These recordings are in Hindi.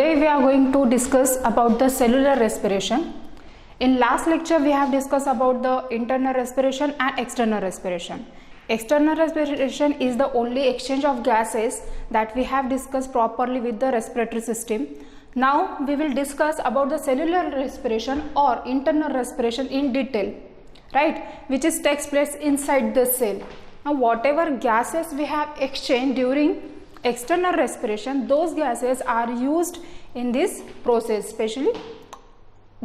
Today we are going to discuss about the cellular respiration. In last lecture we have discussed about the internal respiration and external respiration. External respiration is the only exchange of gases that we have discussed properly with the respiratory system. Now we will discuss about the cellular respiration or internal respiration in detail, right, which is takes place inside the cell. Now whatever gases we have exchanged during external respiration, those gases are used in this process, especially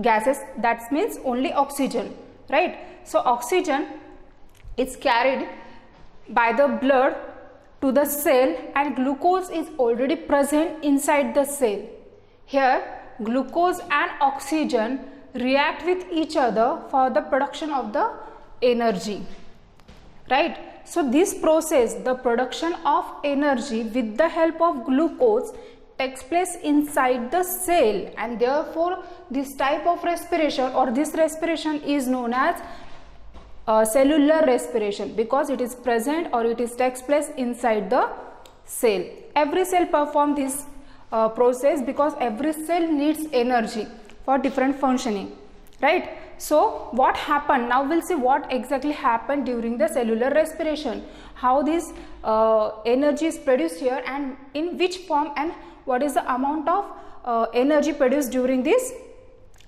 gases, that means only oxygen, right? So oxygen is carried by the blood to the cell and glucose is already present inside the cell. Here glucose and oxygen react with each other for the production of the energy, right? So this process, the production of energy with the help of glucose, takes place inside the cell, and therefore this type of respiration or this respiration is known as cellular respiration, because it is present or it is takes place inside the cell. Every cell performs this process because every cell needs energy for different functioning, right? So what happened? Now we'll see what exactly happened during the cellular respiration, how this energy is produced here and in which form, and what is the amount of energy produced during this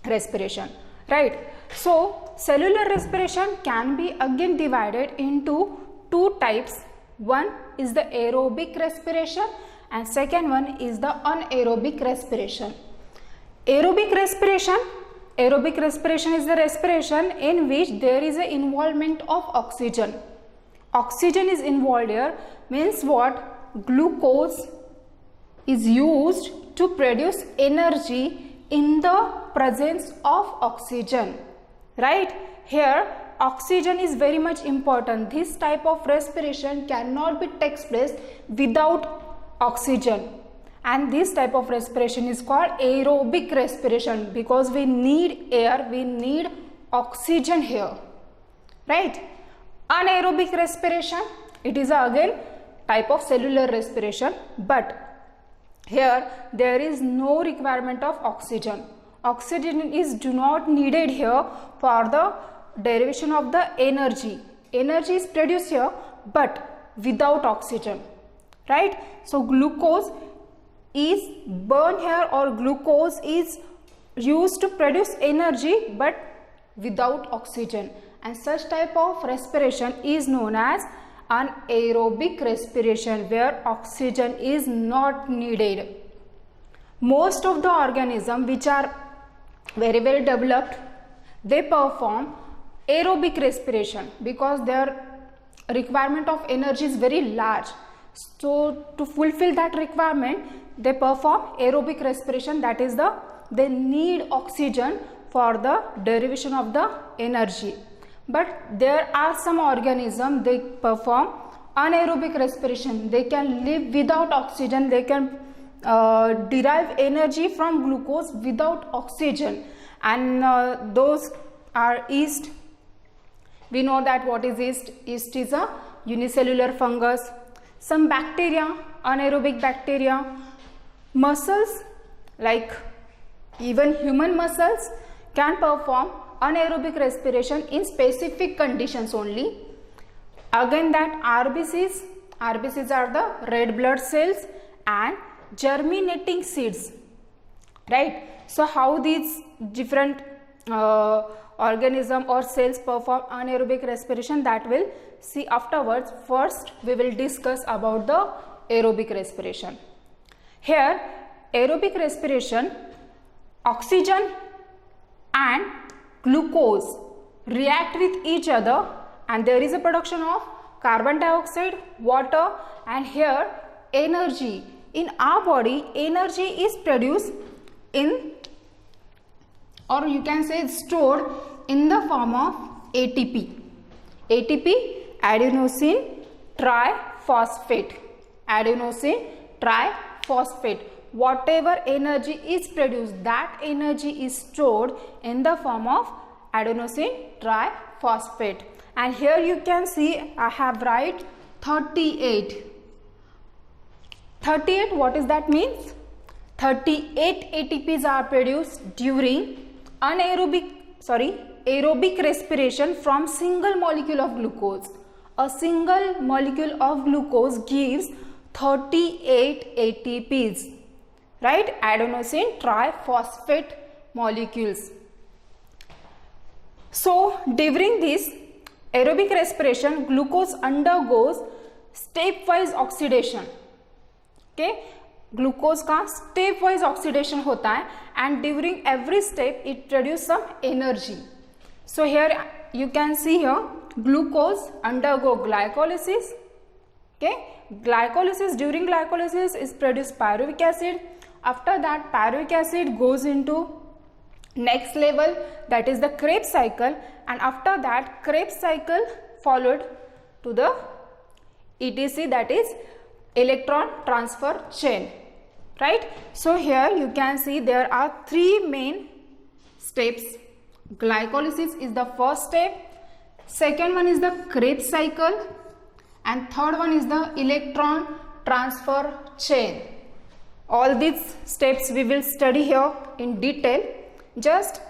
respiration, right? So cellular respiration can be again divided into two types. One is the aerobic respiration and second one is the anaerobic respiration. Aerobic respiration is the respiration in which there is an involvement of oxygen. Oxygen is involved here, means what? Glucose is used to produce energy in the presence of oxygen, right? Here oxygen is very much important. This type of respiration cannot be takes place without oxygen, and this type of respiration is called aerobic respiration because we need air, we need oxygen here, right? Anaerobic respiration, it is again type of cellular respiration, but here there is no requirement of oxygen. Oxygen is do not needed here for the derivation of the energy. Energy is produced here but without oxygen, right? So glucose is burned here or glucose is used to produce energy but without oxygen, and such type of respiration is known as anaerobic respiration where oxygen is not needed. Most of the organisms which are very well developed, they perform aerobic respiration because their requirement of energy is very large. So to fulfill that requirement, they perform aerobic respiration, that is they need oxygen for the derivation of the energy. But there are some organisms, they perform anaerobic respiration. They can live without oxygen, they can derive energy from glucose without oxygen, and those are yeast. We know that what is yeast? Yeast is a unicellular fungus. Some bacteria, anaerobic bacteria. Muscles, like even human muscles, can perform anaerobic respiration in specific conditions only. Again, that RBCs are the red blood cells and germinating seeds, right? So how these different organism or cells perform anaerobic respiration, that will see afterwards. First we will discuss about the aerobic respiration. Here aerobic respiration, oxygen and glucose react with each other and there is a production of carbon dioxide, water, and here energy. In our body, energy is produced in, or you can say stored in the form of ATP. ATP, adenosine triphosphate. Adenosine triphosphate. Whatever energy is produced, that energy is stored in the form of adenosine triphosphate. And here you can see I have write 38. 38, what is that means? 38 ATPs are produced during aerobic respiration from single molecule of glucose. A single molecule of glucose gives 38 ATPs, right? Adenosine triphosphate molecules. So during this aerobic respiration, glucose undergoes stepwise oxidation. Okay, glucose का स्टेप वाइज ऑक्सीडेशन होता है and during every step it produce some energy. So here you can see here glucose undergo glycolysis. Okay, glycolysis, during glycolysis is produced pyruvic acid. After that pyruvic acid goes into next level, that is the Krebs cycle, and after that Krebs cycle followed to the ETC, that is electron transfer chain, right? So here you can see there are three main steps. Glycolysis is the first step, second one is the Krebs cycle, and third one is the electron transfer chain. All these steps we will study here in detail. Just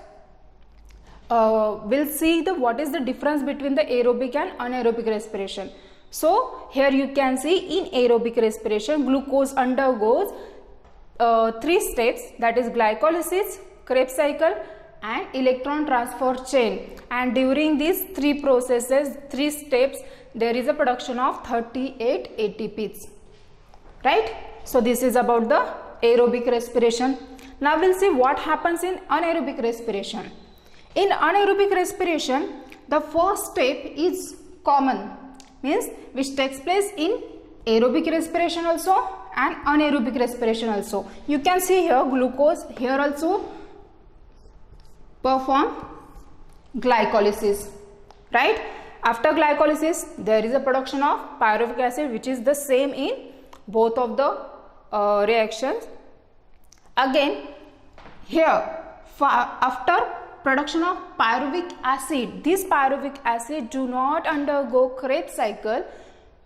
we'll see what is the difference between the aerobic and anaerobic respiration. So here you can see in aerobic respiration glucose undergoes three steps, that is glycolysis, Krebs cycle and electron transfer chain, and during these three processes, three steps, there is a production of 38 ATPs, right? So this is about the aerobic respiration. Now we'll see what happens in anaerobic respiration. In anaerobic respiration, the first step is common, means which takes place in aerobic respiration also and anaerobic respiration also. You can see here glucose here also perform glycolysis, right? After glycolysis there is a production of pyruvic acid, which is the same in both of the reactions. Again here after production of pyruvic acid, this pyruvic acid do not undergo Krebs cycle.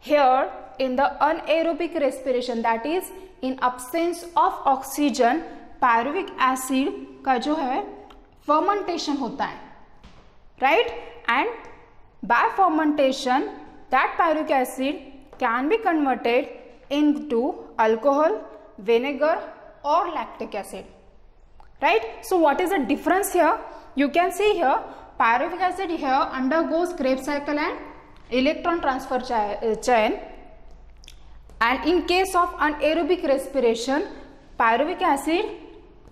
Here in the anaerobic respiration, that is in absence of oxygen, pyruvic acid का जो है fermentation होता है, right? And by fermentation that pyruvic acid can be converted into alcohol, vinegar or lactic acid, right? So what is the difference here? You can see here pyruvic acid here undergoes Krebs cycle and electron transfer chain, and in case of anaerobic respiration pyruvic acid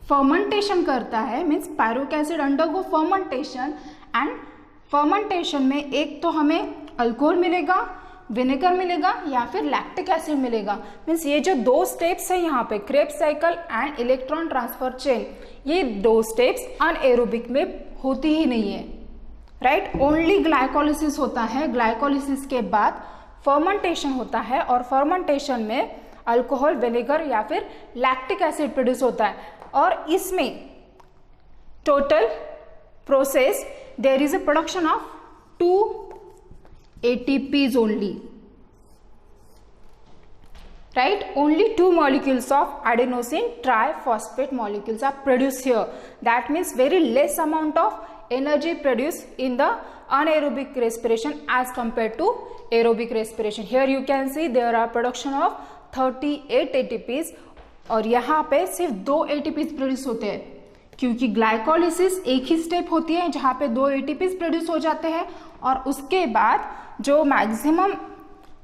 fermentation करता है, means pyruvic acid undergo fermentation, and fermentation में एक तो हमें अल्कोहल मिलेगा, विनेगर मिलेगा या फिर लैक्टिक एसिड मिलेगा. मीन्स ये जो दो स्टेप्स है यहाँ पे Krebs cycle and electron transfer chain, ये दो स्टेप्स अनएरोबिक में होती ही नहीं है, राइट? ओनली ग्लाइकोलिसिस होता है. ग्लाइकोलिसिस के बाद फर्मेंटेशन होता है और फर्मेंटेशन में अल्कोहल, विनेगर या फिर लैक्टिक एसिड प्रोड्यूस होता है. और इसमें total process there is a production of 2 ATPs only, right? Only 2 molecules of adenosine triphosphate molecules are produced here. That means very less amount of energy produced in the anaerobic respiration as compared to aerobic respiration. Here you can see there are production of 38 ATPs और यहाँ पे सिर्फ 2 ATPs प्रोड्यूस होते हैं, क्योंकि ग्लाइकोलिसिस एक ही स्टेप होती है जहाँ पे 2 ATPs प्रोड्यूस हो जाते हैं और उसके बाद जो मैक्सिमम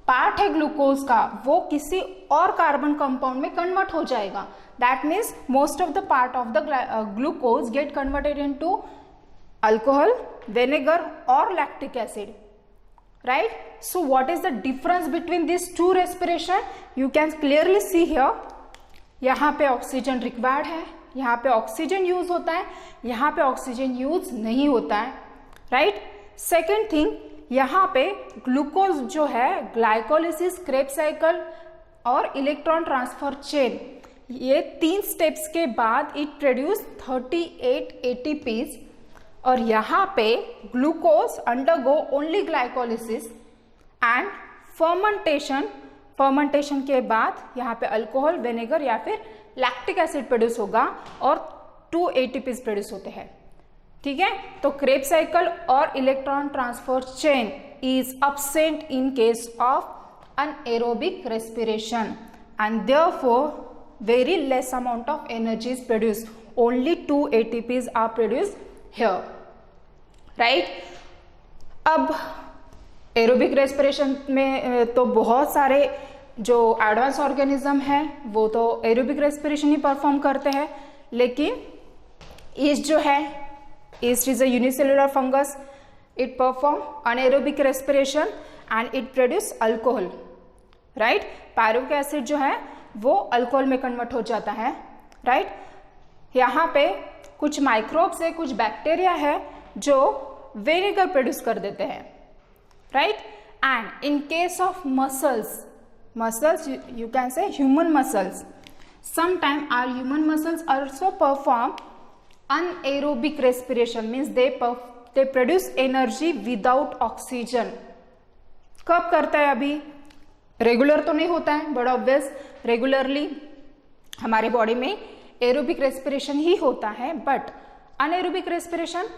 पार्ट है ग्लूकोज का वो किसी और कार्बन कंपाउंड में कन्वर्ट हो जाएगा. That means most of the part of the glucose get converted into alcohol, vinegar और lactic acid, right? So what is the difference between these two respiration? You can clearly see here. यहाँ पे ऑक्सीजन रिक्वायर्ड है, यहाँ पे ऑक्सीजन यूज होता है, यहाँ पे ऑक्सीजन यूज नहीं होता है, राइट? सेकेंड थिंग, यहाँ पे ग्लूकोज जो है ग्लाइकोलिसिस, Krebs साइकिल और इलेक्ट्रॉन ट्रांसफर चेन, ये 3 स्टेप्स के बाद इट प्रोड्यूस 38 ATPs. और यहाँ पे glucose undergo only glycolysis and fermentation के बाद यहाँ पे अल्कोहल, विनेगर या फिर लैक्टिक एसिड प्रोड्यूस होगा और 2 ATPs प्रोड्यूस होते हैं। ठीक है, तो क्रेब्स साइकिल और electron transfer chain is absent in case of anaerobic respiration and therefore very less amount of energy is produced. Only 2 ATPs are produced here, right? अब एरोबिक रेस्पिरेशन में तो बहुत सारे जो एडवांस ऑर्गेनिज्म है वो तो एरोबिक रेस्पिरेशन ही परफॉर्म करते हैं, लेकिन ईस्ट जो है, east is a unicellular fungus, it perform anaerobic respiration and it produce alcohol, right? Pyruvic acid जो है वो अल्कोहल में कन्वर्ट हो जाता है, राइट? यहाँ पे कुछ माइक्रोब्स है, कुछ बैक्टीरिया है जो विनेगर प्रोड्यूस कर देते हैं, right? And in case of muscles you can say human muscles, sometime our human muscles also perform anaerobic respiration, means they produce energy without oxygen. कब करता है? अभी रेगुलर तो नहीं होता है, बट ऑब्वियस रेगुलरली हमारे बॉडी में एरोबिक रेस्पिरेशन ही होता है, बट अनएरोबिक रेस्पिरेशन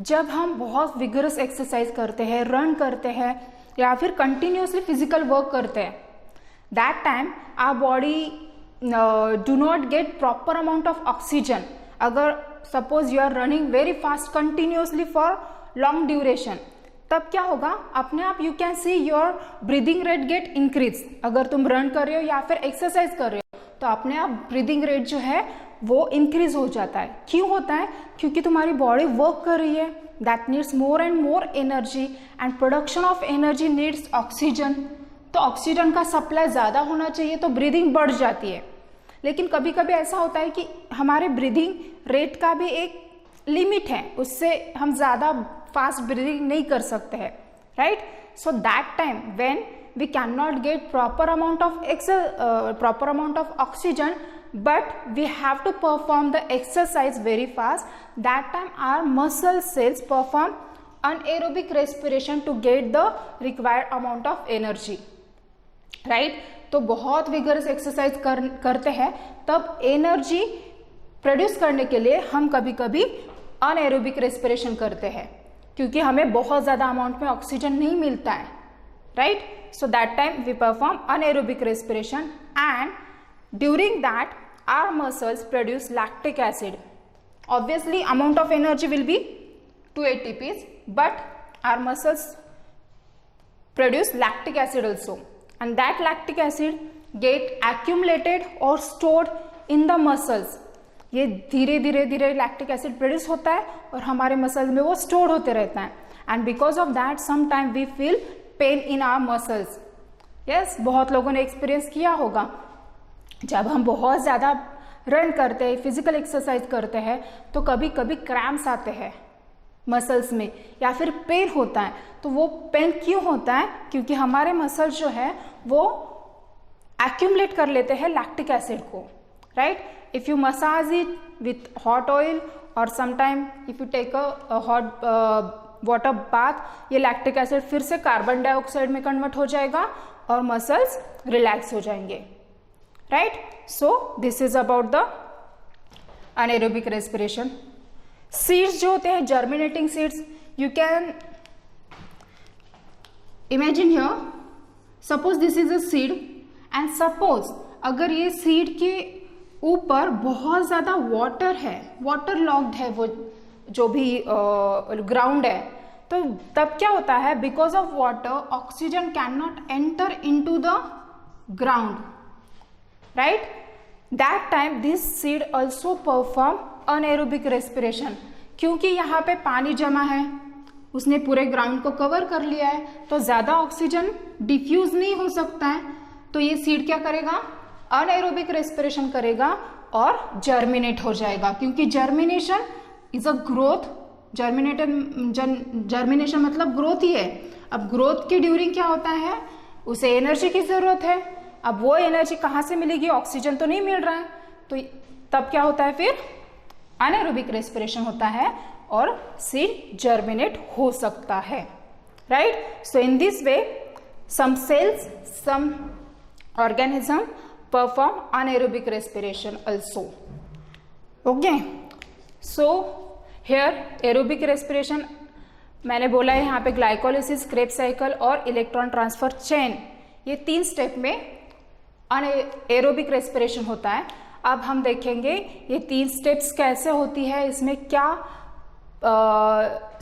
जब हम बहुत विगरस एक्सरसाइज करते हैं, रन करते हैं या फिर कंटिन्यूसली फिजिकल वर्क करते हैं, that time our body do not get proper amount of oxygen. अगर suppose you are running very fast continuously for long duration, तब क्या होगा? अपने आप you can see your breathing rate get increase. अगर तुम रन कर रहे हो या फिर एक्सरसाइज कर रहे हो तो अपने आप ब्रीदिंग रेट जो है वो इंक्रीज हो जाता है. क्यों होता है? क्योंकि तुम्हारी बॉडी वर्क कर रही है, that needs more and more energy and production of energy needs oxygen. तो ऑक्सीजन का सप्लाई ज़्यादा होना चाहिए तो ब्रीदिंग बढ़ जाती है. लेकिन कभी कभी ऐसा होता है कि हमारे ब्रीदिंग रेट का भी एक लिमिट है, उससे हम ज़्यादा फास्ट ब्रीदिंग नहीं कर सकते हैं, right? So that time when we cannot get proper amount of oxygen, but we have to perform the exercise very fast. That time our muscle cells perform anaerobic respiration to get the required amount of energy, right? तो बहुत vigorous exercise करते हैं, तब energy प्रोड्यूस करने के लिए हम कभी कभी अनएरोबिक रेस्पिरेशन करते हैं, क्योंकि हमें बहुत ज़्यादा अमाउंट में ऑक्सीजन नहीं मिलता है, right? So that time we perform anaerobic respiration, and during that our muscles produce lactic acid. Obviously amount of energy will be 2 ATPs, but our muscles produce lactic acid also, and that lactic acid get accumulated or stored in the muscles. ये धीरे धीरे लैक्टिक एसिड प्रोड्यूस होता है और हमारे मसल्स में वो स्टोर होते रहता है, and because of that some time we feel pain in our muscles. Yes, बहुत लोगों ने एक्सपीरियंस किया होगा, जब हम बहुत ज़्यादा रन करते हैं, फिजिकल एक्सरसाइज करते हैं, तो कभी कभी क्रैम्प्स आते हैं मसल्स में या फिर पेन होता है. तो वो पेन क्यों होता है? क्योंकि हमारे मसल्स जो है वो एक्यूमुलेट कर लेते हैं लैक्टिक एसिड को, right? If you massage it with hot oil और sometime if you take a hot water bath, ये लैक्टिक एसिड फिर से कार्बन डाइऑक्साइड में कन्वर्ट हो जाएगा और मसल्स रिलैक्स हो जाएंगे, right? So this is about the anaerobic respiration. Seeds जो होते हैं, germinating seeds, you can imagine here, suppose this is a seed, and suppose अगर ये सीड के ऊपर बहुत ज़्यादा वाटर है, वाटर लॉक्ड है वो जो भी ग्राउंड है, तो तब क्या होता है? Because of water oxygen can not enter into the ground, right? That time this seed also perform anaerobic respiration. क्योंकि यहाँ पे पानी जमा है, उसने पूरे ग्राउंड को कवर कर लिया है, तो ज़्यादा ऑक्सीजन डिफ्यूज नहीं हो सकता है, तो ये सीड क्या करेगा? अनएरोबिक रेस्पिरेशन करेगा और जर्मिनेट हो जाएगा. क्योंकि germination is a growth, germination मतलब ग्रोथ ही है. अब ग्रोथ की ड्यूरिंग क्या होता है? उसे एनर्जी की जरूरत है. अब वो एनर्जी कहाँ से मिलेगी? ऑक्सीजन तो नहीं मिल रहा है, तो तब क्या होता है? फिर अनएरोबिक रेस्पिरेशन होता है और सीड जर्मिनेट हो सकता है, right? So in this way some cells, some organism perform anaerobic respiration also. Okay, so here aerobic respiration मैंने बोला है यहाँ पे ग्लाइकोलिसिस, क्रेब्स साइकिल और इलेक्ट्रॉन ट्रांसफर चेन, ये 3 स्टेप में एरोबिक रेस्पिरेशन होता है. अब हम देखेंगे ये 3 स्टेप्स कैसे होती है, इसमें क्या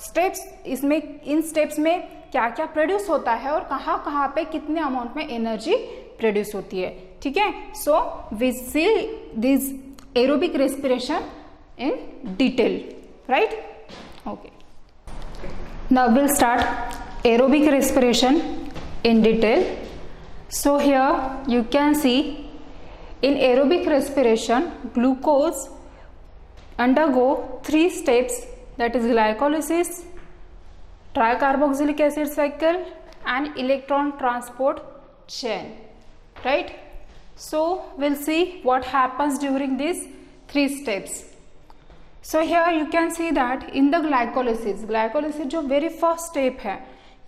स्टेप्स, इसमें इन स्टेप्स में क्या क्या प्रोड्यूस होता है और कहाँ कहाँ पे कितने अमाउंट में एनर्जी प्रोड्यूस होती है. ठीक है, so we see this aerobic respiration in detail, right. Okay, now we'll start aerobic respiration in detail. So here you can see in aerobic respiration glucose undergo 3 steps, that is glycolysis, tricarboxylic acid cycle and electron transport chain, right. So we'll see what happens during these 3 steps. So here you can see that in the glycolysis जो वेरी फर्स्ट स्टेप है,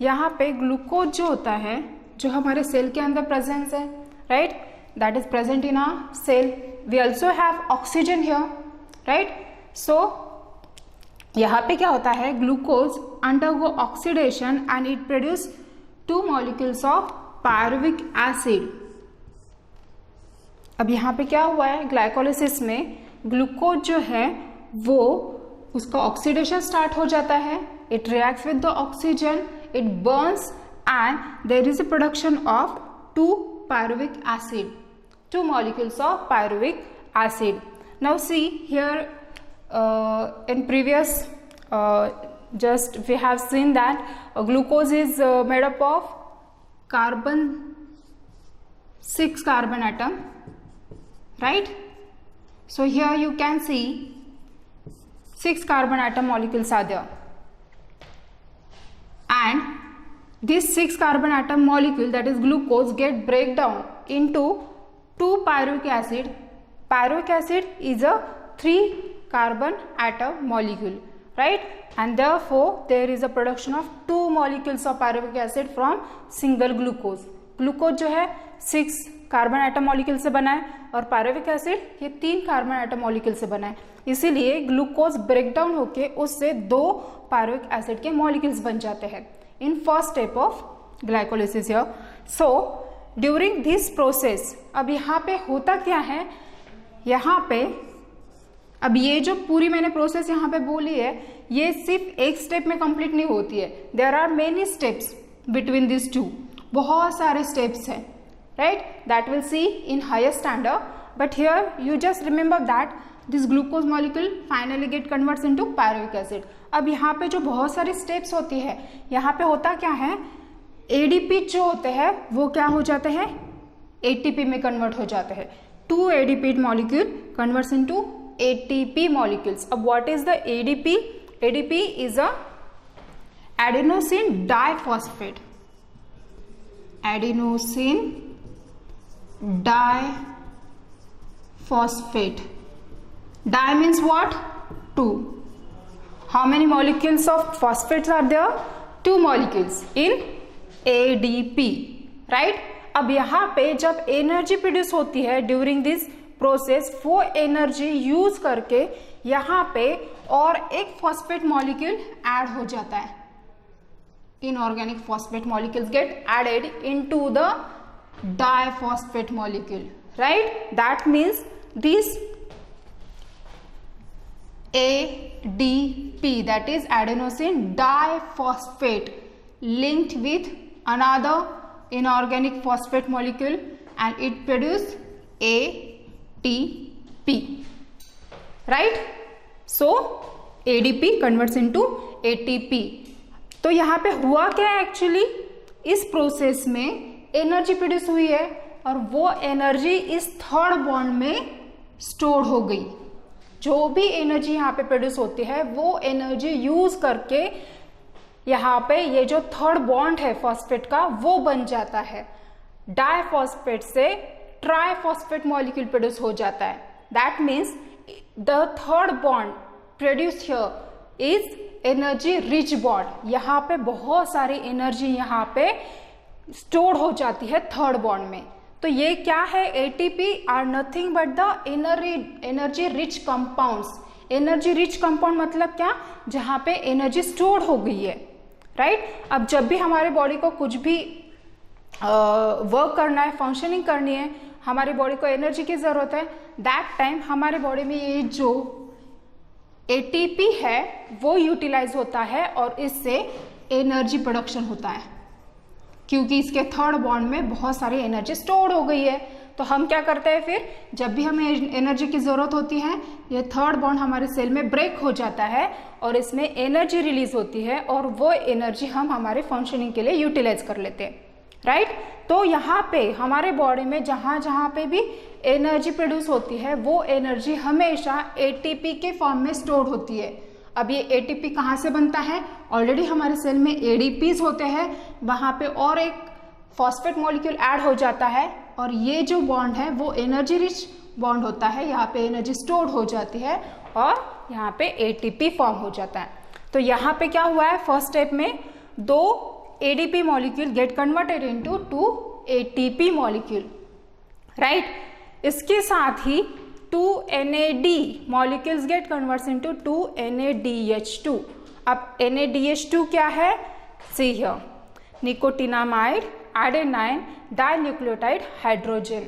यहाँ पे ग्लूकोज जो होता है, जो हमारे सेल के अंदर प्रेजेंस है, right, that is present in our cell. We also have oxygen here, right. So यहाँ पे क्या होता है, glucose undergo oxidation and it produce 2 molecules of pyruvic acid. अब यहाँ पे क्या हुआ है, ग्लाइकोलिसिस में ग्लूकोज जो है वो उसका ऑक्सीडेशन स्टार्ट हो जाता है, it reacts with the oxygen, it burns and there is a production of 2 pyruvic acid, 2 molecules of pyruvic acid. Now see here in previous just we have seen that glucose is made up of carbon, 6 carbon atom, right. So here you can see 6 carbon atom molecules are there, and this 6 carbon atom molecule, that is glucose, get break down into 2 pyruvic acid. Pyruvic acid is a 3 carbon atom molecule, right, and therefore there is a production of 2 molecules of pyruvic acid from single glucose. Glucose जो है 6 कार्बन एटम मॉलिक्यूल से बना है और पायरुविक एसिड ये 3 कार्बन एटम मॉलिक्यूल से बना है, इसीलिए ग्लूकोज ब्रेकडाउन होके उससे 2 पायरुविक एसिड के मॉलिक्यूल्स बन जाते हैं in first step of glycolysis here. So during this process, अब यहाँ पे होता क्या है, यहाँ पे अब ये जो पूरी मैंने प्रोसेस यहाँ पे बोली है ये सिर्फ एक स्टेप में कंप्लीट नहीं होती है, there are many steps between this 2, बहुत सारे स्टेप्स हैं, right, that we'll see in higher standard, but here you just remember that this glucose molecule finally get converts into pyruvic acid. अब यहाँ पे जो बहुत सारी स्टेप्स होती है, यहाँ पे होता क्या है, ADP जो होते हैं वो क्या हो जाते हैं, ATP में कन्वर्ट हो जाते हैं. 2 ADP molecule converts into ATP molecules. अब what is the ADP? ADP is a adenosine diphosphate. Adenosine diphosphate. Di means what? 2. How many molecules of phosphates are there? 2 molecules in ADP, right? अब यहाँ पे जब एनर्जी प्रोड्यूस होती है ड्यूरिंग दिस प्रोसेस, वो एनर्जी यूज करके यहाँ पे और एक फॉस्फेट मॉलिक्यूल ऐड हो जाता है. Inorganic phosphate molecules get added into the diphosphate molecule, right? That means this ADP, that is adenosine diphosphate, linked with another inorganic phosphate molecule and it produces ATP, right? So ADP converts into ATP. तो यहाँ पे हुआ क्या है, एक्चुअली इस प्रोसेस में एनर्जी प्रोड्यूस हुई है और वो एनर्जी इस थर्ड बॉन्ड में स्टोर हो गई. जो भी एनर्जी यहाँ पे प्रोड्यूस होती है वो एनर्जी यूज करके यहाँ पे ये जो थर्ड बॉन्ड है फॉस्फेट का वो बन जाता है. डाइफॉस्फेट से ट्राइफॉस्फेट मॉलिक्यूल प्रोड्यूस हो जाता है. That means the third bond produce here is energy rich bond. यहाँ पे बहुत सारी एनर्जी यहाँ पे स्टोर हो जाती है थर्ड बॉन्ड में. तो ये क्या है, ATP are nothing but the energy rich compounds. Energy rich compound मतलब क्या, जहाँ पे एनर्जी स्टोर हो गई है, राइट। अब जब भी हमारे बॉडी को कुछ भी वर्क करना है, फंक्शनिंग करनी है, हमारी बॉडी को एनर्जी की जरूरत है, दैट टाइम हमारे बॉडी में ये जो ATP है वो यूटिलाइज होता है और इससे एनर्जी प्रोडक्शन होता है, क्योंकि इसके थर्ड बॉन्ड में बहुत सारी एनर्जी स्टोर हो गई है। तो हम क्या करते हैं फिर, जब भी हमें एनर्जी की ज़रूरत होती है, ये थर्ड बॉन्ड हमारे सेल में ब्रेक हो जाता है और इसमें एनर्जी रिलीज होती है और वो एनर्जी हम हमारे फंक्शनिंग के लिए यूटिलाइज कर लेते हैं, राइट। तो यहाँ पे हमारे बॉडी में जहाँ जहाँ पे भी एनर्जी प्रोड्यूस होती है वो एनर्जी हमेशा ATP के फॉर्म में स्टोर होती है। अब ये ATP कहाँ से बनता है, ऑलरेडी हमारे सेल में ADPs होते हैं, वहाँ पे और एक फॉस्फेट मॉलिक्यूल ऐड हो जाता है और ये जो बॉन्ड है वो एनर्जी रिच बॉन्ड होता है, यहाँ पे एनर्जी स्टोर हो जाती है और यहाँ पे ATP फॉर्म हो जाता है। तो यहाँ पे क्या हुआ है, फर्स्ट स्टेप में 2 ADP molecule get converted into 2 ATP molecule, right. इसके साथ ही 2 NAD molecules get converts into 2 NADH2। अब NADH2 क्या है, see here, nicotinamide adenine dinucleotide hydrogen,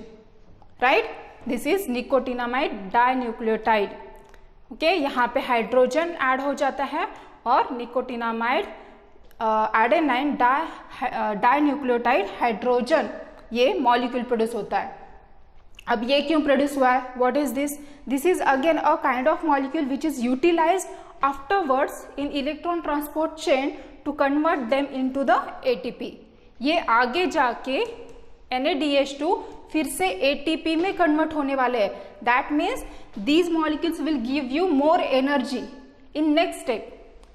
right? This is nicotinamide dinucleotide. Okay, यहाँ पे हाइड्रोजन ऐड हो जाता है और निकोटिनामाइड एडेनाइन डाइन्यूक्लियोटाइड हाइड्रोजन ये मॉलिक्यूल प्रोड्यूस होता है। अब ये क्यों प्रोड्यूस हुआ है, what is this, this is again a kind of molecule which is utilised afterwards in electron transport chain to convert them into the ATP। ये आगे जाके NADH2 फिर से ATP में कन्वर्ट होने वाले हैं। That means these molecules will give you more energy in next step,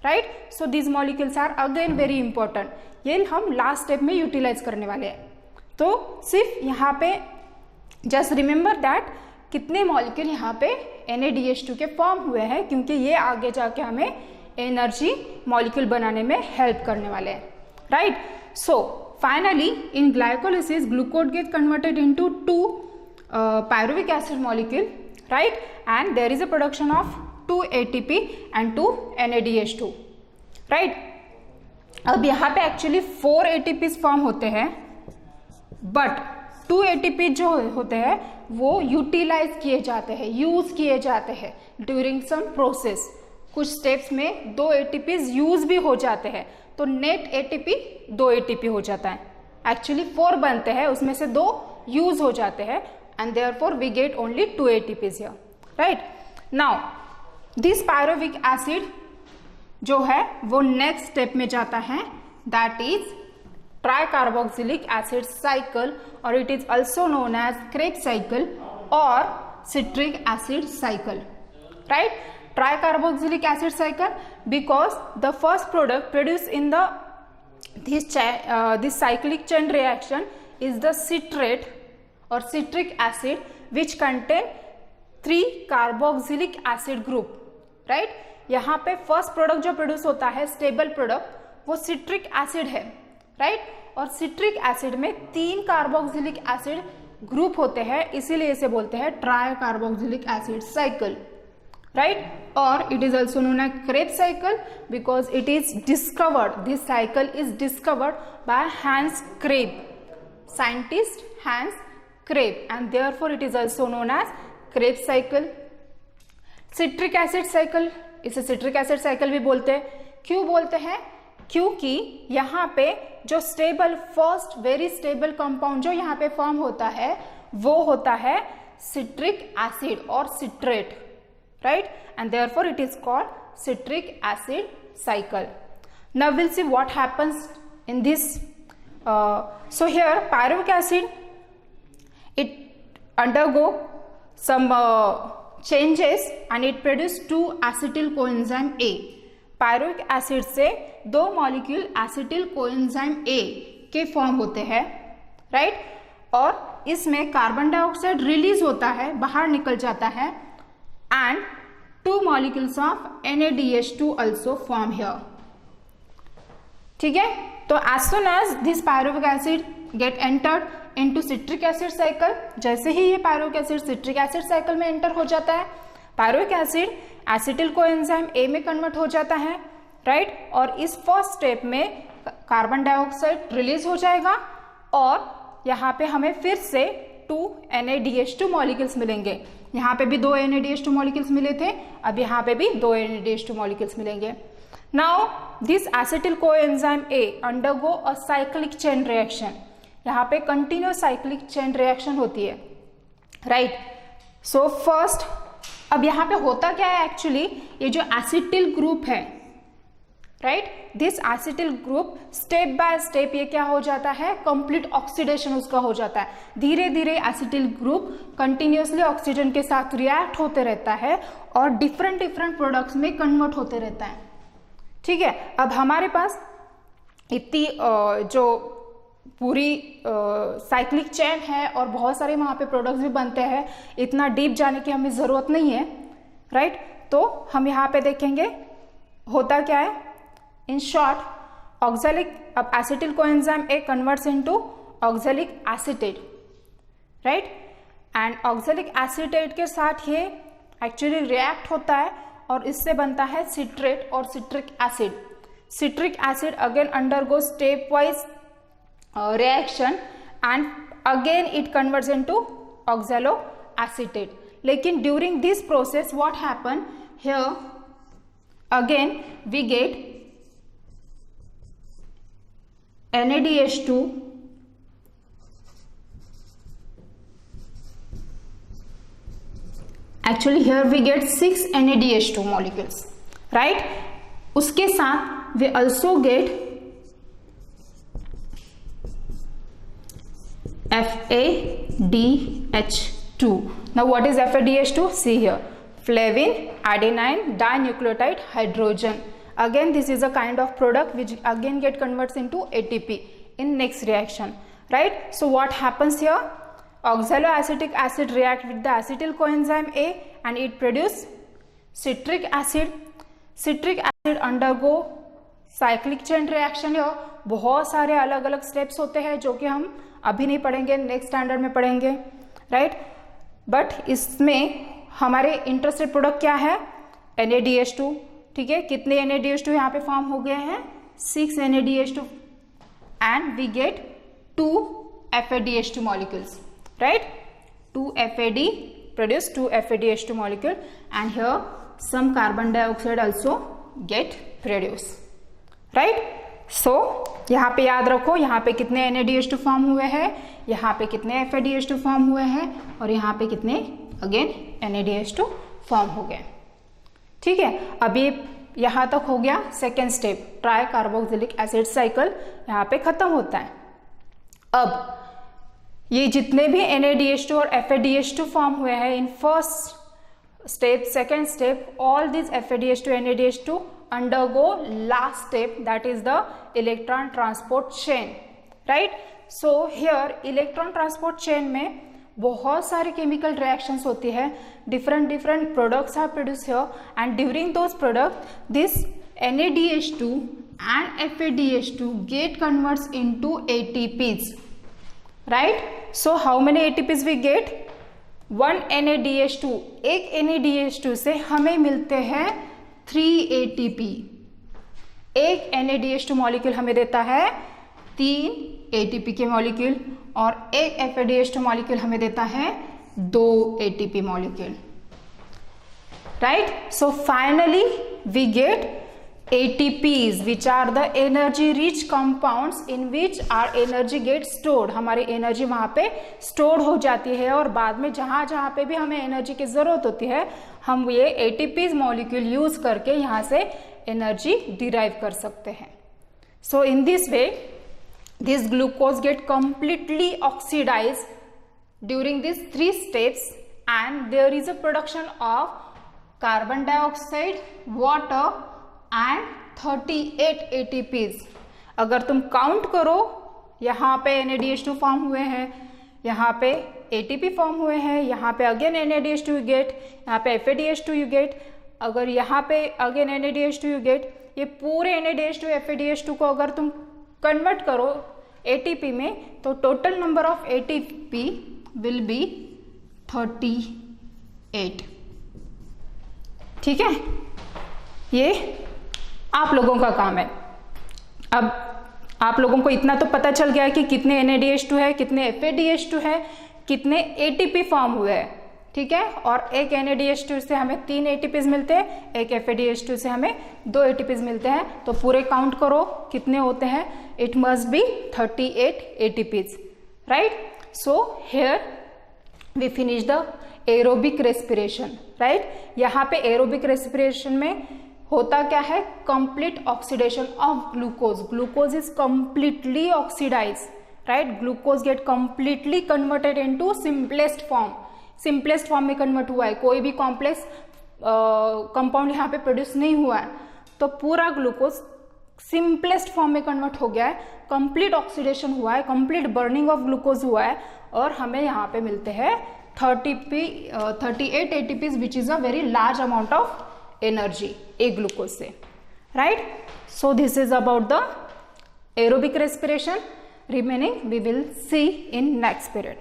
right. So these molecules are again very important, ये हम लास्ट स्टेप में यूटिलाइज करने वाले हैं। तो सिर्फ यहाँ पे जस्ट रिमेंबर दैट कितने मॉलिक्यूल यहाँ पे NADH2 के फॉर्म हुए हैं, क्योंकि ये आगे जाके हमें एनर्जी मॉलिक्यूल बनाने में हेल्प करने वाले हैं, right. So finally in glycolysis glucose gets converted into 2 pyruvic acid molecule, right, and there is a production of 2 ATP and 2 NADH2, right। अब यहाँ पे एक्चुअली 4 ATPs फॉर्म होते हैं, बट 2 ATP जो होते हैं वो यूटिलाइज किए जाते हैं, यूज किए जाते हैं ड्यूरिंग सम प्रोसेस। कुछ स्टेप्स में 2 ATPs यूज भी हो जाते हैं, तो नेट ATP 2 ATP हो जाता है। एक्चुअली 4 बनते हैं, उसमें से 2 यूज हो जाते हैं and therefore we get only 2 ATPs here, right. Now this pyruvic acid जो है वो नेक्स्ट स्टेप में जाता है, that is tricarboxylic acid cycle और it is also known as Krebs cycle और citric acid cycle, right. Tricarboxylic acid cycle because the first product produced in this cyclic chain reaction is the citrate or citric acid which contain 3 carboxylic acid group, right। यहाँ पे फर्स्ट प्रोडक्ट जो प्रोड्यूस होता है स्टेबल प्रोडक्ट वो सिट्रिक एसिड है, राइट। और सिट्रिक एसिड में 3 कार्बोक्सिलिक एसिड ग्रुप होते हैं, इसीलिए इसे बोलते हैं tricarboxylic acid cycle, right, or it is also known as Krebs cycle because it is discovered, this cycle is discovered by Hans Krebs, scientist Hans Krebs, and therefore it is also known as Krebs cycle। citric acid cycle, इसे citric acid cycle भी बोलते हैं। क्यों बोलते हैं, क्योंकि यहाँ पे जो stable first very stable compound जो यहाँ पे फॉर्म होता है वो होता है सिट्रिक एसिड और citrate, right, and therefore it is called citric acid cycle। Now we'll see what happens in this। So here pyruvic acid, it undergo some changes and it produce 2 acetyl coenzyme A। pyruvic acid से 2 मॉलिक्यूल acetyl coenzyme A के फॉर्म होते हैं, right, और इसमें कार्बन डाइऑक्साइड रिलीज होता है, बाहर निकल जाता है and 2 molecules of NADH2 also form here, ठीक है। तो as soon as this pyruvic acid get entered into citric acid cycle. जैसे ही ये pyruvic acid citric acid cycle में एंटर हो जाता है, pyruvic acid acetyl coenzyme A में कन्वर्ट हो जाता है, राइट। और इस फर्स्ट स्टेप में कार्बन डाइऑक्साइड रिलीज हो जाएगा और यहाँ पे हमें फिर से 2 NADH2 मॉलिक्यूल्स मिलेंगे। यहाँ पे भी 2 NADH2 मॉलिक्यूल्स मिले थे, अब यहाँ पे भी 2 NADH2 मॉलिक्यूल्स मिलेंगे। Now this acetyl coenzyme A undergo a cyclic chain reaction. यहाँ पे कंटिन्यूस साइक्लिक चेन रिएक्शन होती है, राइट। सो फर्स्ट, अब यहाँ पे होता क्या है एक्चुअली, ये जो एसिटिल ग्रुप है, right, this acetyl group step by step ये क्या हो जाता है, कंप्लीट ऑक्सीडेशन उसका हो जाता है। धीरे धीरे एसिटिल ग्रुप कंटिन्यूसली ऑक्सीजन के साथ रिएक्ट होते रहता है और डिफरेंट प्रोडक्ट्स में कन्वर्ट होते रहता है, ठीक है। अब हमारे पास इतनी जो पूरी साइक्लिक चेन है और बहुत सारे वहाँ पे प्रोडक्ट्स भी बनते हैं, इतना डीप जाने की हमें ज़रूरत नहीं है, राइट। तो हम यहाँ पे देखेंगे होता क्या है। इन शॉर्ट, ऑक्सैलिक, अब acetyl coenzyme A converts into oxalic acetate, right, and oxalic acetate के साथ ये एक्चुअली रिएक्ट होता है और इससे बनता है सिट्रेट और citric acid. Citric acid again undergo step wise reaction and again it converts into oxaloacetate. लेकिन during this process what happen here, again we get NADH2 actually here we get 6 NADH2 molecules, right। उसके साथ we also get FADH2. Now what is FADH2? See here, flavin adenine dinucleotide hydrogen. Again this is a kind of product which again get converts into ATP in next reaction, right? So what happens here? Oxaloacetic acid react with the acetyl coenzyme A and it produce citric acid. Citric acid undergo cyclic chain reaction. या बहुत सारे अलग अलग स्टेप्स होते हैं जो कि हम अभी नहीं पढ़ेंगे, नेक्स्ट स्टैंडर्ड में पढ़ेंगे, राइट। बट इसमें हमारे इंटरेस्टेड प्रोडक्ट क्या है, NADH2, ठीक है। कितने NADH2 यहाँ पे फॉर्म हो गए हैं, 6 NADH2 and we get 2 FADH2 molecules, right. 2 FAD produce 2 FADH2 molecule and here some carbon dioxide also get produced, right. So यहाँ पे याद रखो, यहाँ पे कितने NADH2 फॉर्म हुए हैं, यहाँ पे कितने FADH2 फॉर्म हुए हैं और यहाँ पे कितने अगेन NADH2 फॉर्म हो गए, ठीक है। अभी यहाँ तक हो गया second step, try carboxylic acid cycle यहाँ पे खत्म होता है। अब ये जितने भी NADH2 और FADH2 फॉर्म हुए हैं in first step, second step, all these FADH2 NADH2 undergo last step, that is the electron transport chain, right। So here electron transport chain में बहुत सारे chemical reactions होती है, different products are produced here and during those products this NADH2 and FADH2 get converts into ATPs, right। So how many ATPs we get, 1 NADH2, एक NADH2 से हमें मिलते हैं 3 ATP। एक NADH2 मॉलिक्यूल हमें देता है 3 ATP के मॉलिक्यूल और एक FADH2 मॉलिक्यूल हमें देता है 2 ATP molecule, right. So finally we get ATPs which are the energy rich compounds in which our energy gets stored। हमारी एनर्जी वहाँ पे स्टोर हो जाती है और बाद में जहाँ जहाँ पे भी हमें एनर्जी की ज़रूरत होती है हम ये ATPs मॉलिक्यूल यूज़ करके यहाँ से एनर्जी डिराइव कर सकते हैं। So in this way this glucose get completely oxidized during these 3 steps and there is a production of carbon dioxide, water and 38 ATPs। अगर तुम काउंट करो, यहाँ पे NADH2 फॉर्म हुए हैं, यहाँ पे ATP फॉर्म हुए हैं, यहाँ पे अगेन NADH2 यू गेट, यहाँ पे FADH2 यू गेट, अगर यहाँ पे अगेन NADH2 यू गेट, ये पूरे NADH2 FADH2 को अगर तुम कन्वर्ट करो ATP में, तो total number of ATP will be 38। ठीक है, ये आप लोगों का काम है। अब आप लोगों को इतना तो पता चल गया है कि कितने NADH2 है, कितने FADH2 है, कितने ATP फॉर्म हुए हैं। ठीक है, और एक NADH2 से हमें 3 ATPs मिलते हैं, एक FADH2 से हमें 2 ATPs मिलते हैं। तो पूरे काउंट करो कितने होते हैं, it must be 38 ATPs, right. So here we finish the aerobic respiration, right. यहाँ पे एरोबिक रेस्पिरेशन में होता क्या है, complete oxidation of glucose. Glucose is completely oxidise, right. Glucose get completely converted into simplest form. Simplest form में कन्वर्ट हुआ है, कोई भी कॉम्प्लेक्स कंपाउंड यहाँ पे प्रोड्यूस नहीं हुआ है, तो पूरा ग्लूकोज सिंपलेस्ट फॉर्म में कन्वर्ट हो गया है, कंप्लीट ऑक्सीडेशन हुआ है, कंप्लीट बर्निंग ऑफ ग्लूकोज हुआ है, और हमें यहाँ पे मिलते हैं 38 ATPs which is a very large amount of energy एक ग्लूकोज से, right. So this is about the aerobic respiration. Remaining we will see in next period.